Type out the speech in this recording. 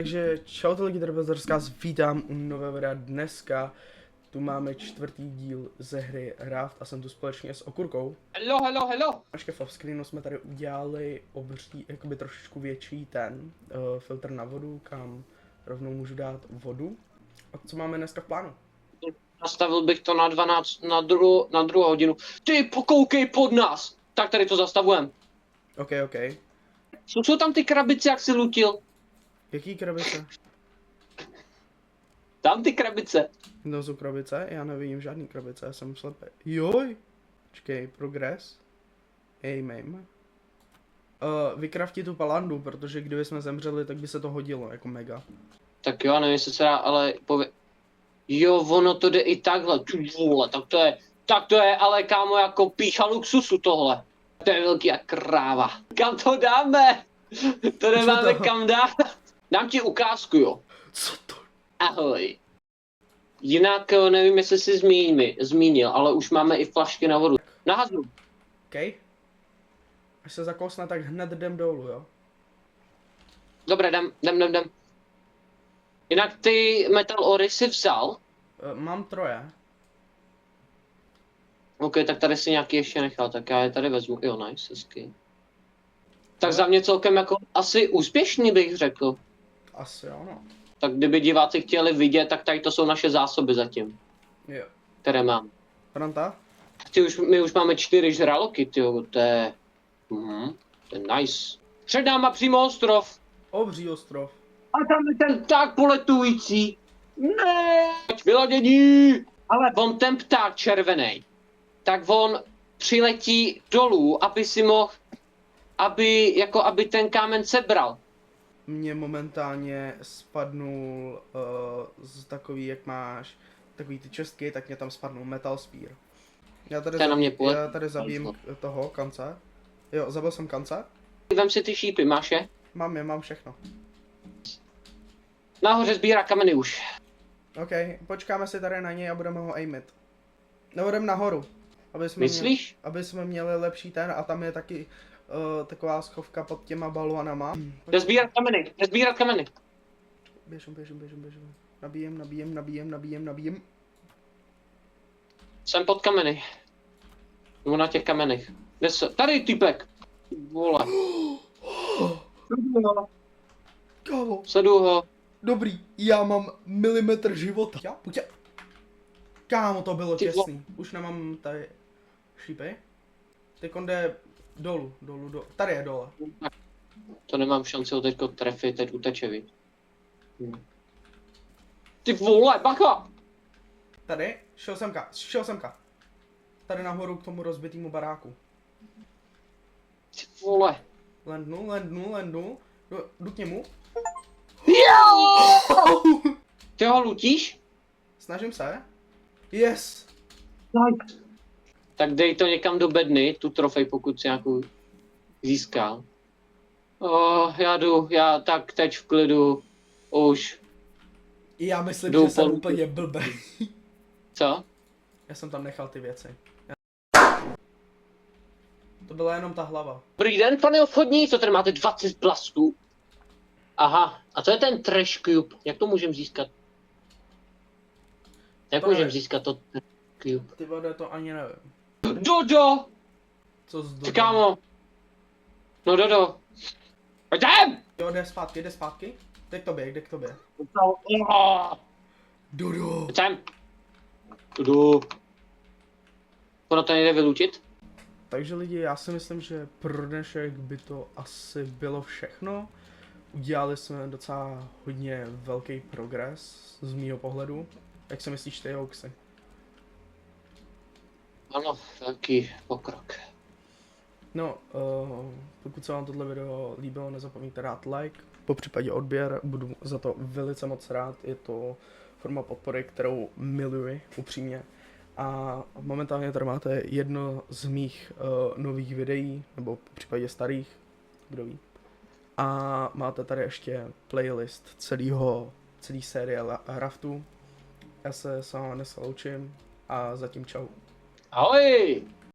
Takže čau lidi, tady vás vítám u nového videa. Dneska tu máme čtvrtý díl ze hry Raft a jsem tu společně s Okurkou. Hello. Ještě v offscreenu jsme tady udělali obří, jakoby trošičku větší ten filtr na vodu, kam rovnou můžu dát vodu. A co máme dneska v plánu? Nastavil bych to na 12, na druhou hodinu. Ty pokoukej pod nás! Tak tady to zastavujem. OK. Jsou tam ty krabice, jak jsi lutil? Jaký krabice? Tam ty krabice. No jsou krabice? Já nevidím žádný krabice, já jsem slepý. Joj! Počkej, progress? Aim. Vykrafti tu palandu, protože kdyby jsme zemřeli, tak by se to hodilo, jako mega. Tak jo, nevím, jestli se dá, ale Jo, ono to jde i takhle, ty vole, tak to je, ale kámo, jako pícha luxusu tohle. To je velký jak kráva. Kam to dáme? To nemáme kam dát. Dám ti ukázku, jo. Co to? Ahoj. Jinak nevím, jestli jsi zmínil, ale už máme i flašky na vodu. Na hazru. OK. Až se zakousne, tak hned jdem dolů, jo? Dobré, jdem. Jinak ty metal ory si vzal? Mám 3. OK, tak tady si nějaký ještě nechal, tak já je tady vezmu. Jo, nice, hezky. Tak za mě celkem jako asi úspěšný bych řekl. Asi ano. Tak kdyby diváci chtěli vidět, tak tady to jsou naše zásoby zatím. Jo. Které mám. Franta? My už máme 4 žraloky, tyjo, to je nice. Před náma přímo ostrov. Obří ostrov. A tam je ten pták poletující. Ne. Vyladění. Ale on ten pták červený, tak on přiletí dolů, aby si mohl, aby ten kámen sebral. Mně momentálně spadnul z takový, jak máš, takový ty čestky, tak mě tam spadnul Metal Spear. Já tady zabijím toho kance. Jo, zabil jsem kance. Vem si ty šípy, máš je? Mám všechno. Nahoře sbírá kameny už. OK, počkáme si tady na něj a budeme ho aimit. Nebo jdem nahoru. Myslíš? Aby jsme měli lepší ten a tam je taky taková schovka pod těma balónama. Jde sbírat kameny. Běžím. Nabíjem. Jsem pod kameny. Nebo na těch kamenech. Kde se? Tady typek. Vole. Kámo. Sleduju ho. Dobrý, já mám milimetr života. Pojď. Kámo, to bylo těsný. Už nemám tady šípy. Teď on jde dolů. Tady je dole. To nemám šanci ho teďko trefit, teď uteče, víc. Ty vole, bacha! Tady, šel semka. Tady nahoru k tomu rozbitýmu baráku. Ty vole. Landnu. Jdu k němu. Ty ho lutíš? Snažím se. Yes. Tak dej to někam do bedny, tu trofej, pokud si nějakou získal. Já tak teď v klidu už. Já myslím, že jsem úplně blbej. Co? Já jsem tam nechal ty věci. To byla jenom ta hlava. Dobrý den, pane obchodní, co tady máte 20 plastů? Aha, a co je ten trash cube? Jak to můžem získat? Jak můžem získat to trash cube? Ty vole, to ani nevím. Dodo! Co z Dodo? Ty kámo! No Dodo! Jdem! Jo, jde zpátky. Jde k tobě. Dodo! Jdem! Dodo! Ono to nejde vylučit? Takže lidi, já si myslím, že pro dnešek by to asi bylo všechno. Udělali jsme docela hodně velký progres z mýho pohledu. Jak si myslíš ty, Oxy? Ano, velký pokrok. No, pokud se vám tohle video líbilo, nezapomeňte dát like, popřípadě odběr, budu za to velice moc rád, je to forma podpory, kterou miluji, upřímně. A momentálně tady máte jedno z mých nových videí, nebo popřípadě starých, kdo ví. A máte tady ještě playlist celý série Raftu. Já se s vámi dneska loučím a zatím čau. Ahoj!